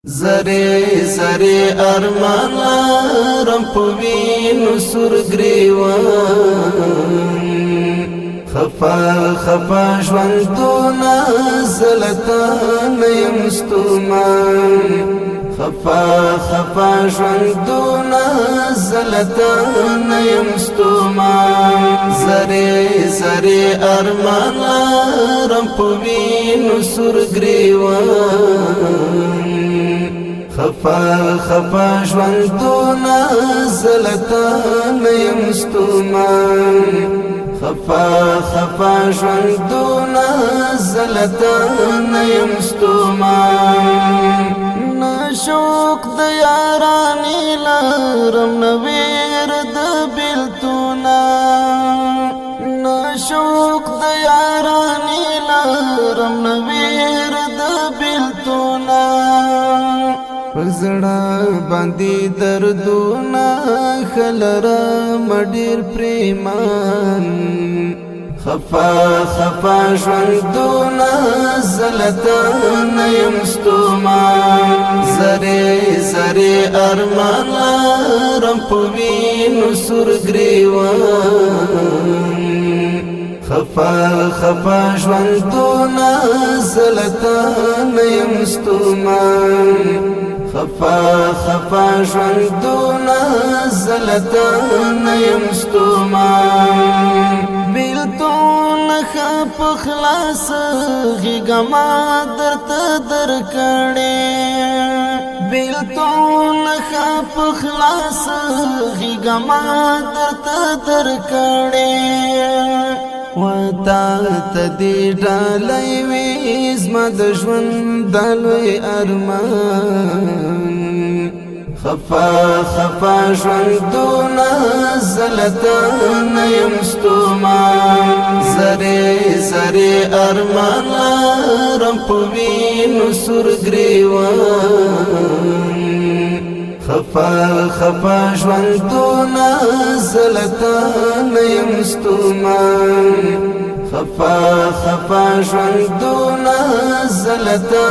زری زری ارمان لرم په وینو سور ګریوان خفا خفا ژوندونه زلتا نه یم ستومان خفا خفا ژوندونه زلتا نه یم ستومان زری زری ارمان لرم په وینو سور ګریوان خفا خفا ژوندونه زلتا نه یم ستومان خفا خفا ژوندونه زلتا نه یم ستومان نشوق د یارانې لرم نه ویر د بیلتونه نشوق د یارانې لرم نه ویر د بیلتونه پزړه باندې دردونه خلرم ډېر پریمان خفا خفا ژوندونه زلتا نه یم ستومان زری زری ارمان لرم په وینو سور ګریوان خفا خفا ژوندونه زلتا نه یم ستومان خفا خفا ژوندونه زلتا نه یم ستومان بیلتون خپ خلاص غیګما درته درکړې بیلتون خپ خلاص غیګما درته درکړې وتا تدې ډالۍ وې زما د ژوند د لوی ارمان خفا خفا ژوندونه زلتا نه یم ستومان زری زری ارمان لرم په وینو سور ګریوان خفا خفا ژوندونه زلتا نه یم ستومان خفا خفا ژوندونه زلتا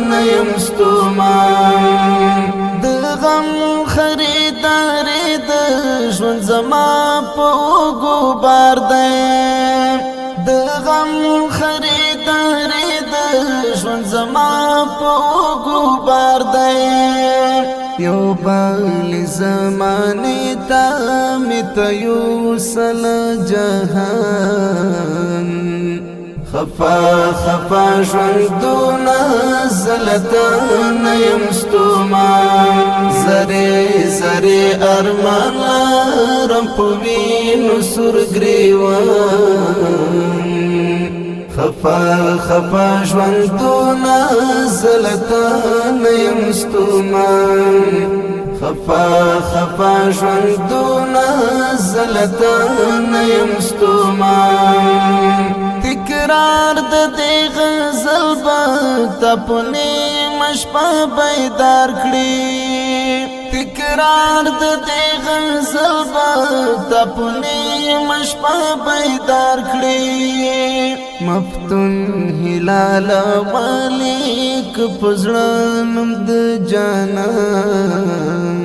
نه یم ستومان د غم خریدارې د ژوند زما په اوږو بار دی د غم خریدارې د ژوند زما په اوږو بار دی یو بل زمانې ته مې ته یوسل جهان خفا خفا ژوندونه زلتا نه یم ستومان زری زری ارمان لرم په وینو سور ګریوان خفا خفا ژوندونه زلتا نه یم ستومان خفا خفا ژوندونه زلتا نه یم ستومان تکرار د دې غزل به تپنې مشپه بیدار کړي تکرار د دې غزل به تپنې مشپه بیدار کړي مفتون هلال مالک پزړه نوم د جانان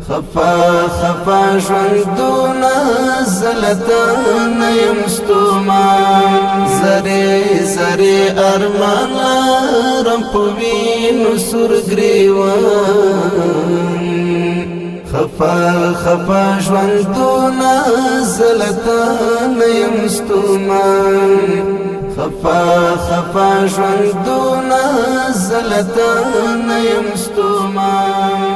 خفا خفا ژوندونه زلتا نه یم ستومان زری زری ارمان لرم په وینو سور ګریوان خفا خفا ژوندونه زلتا نه یم ستومان خفا خفا ژوندونه زلتا نه یم ستومان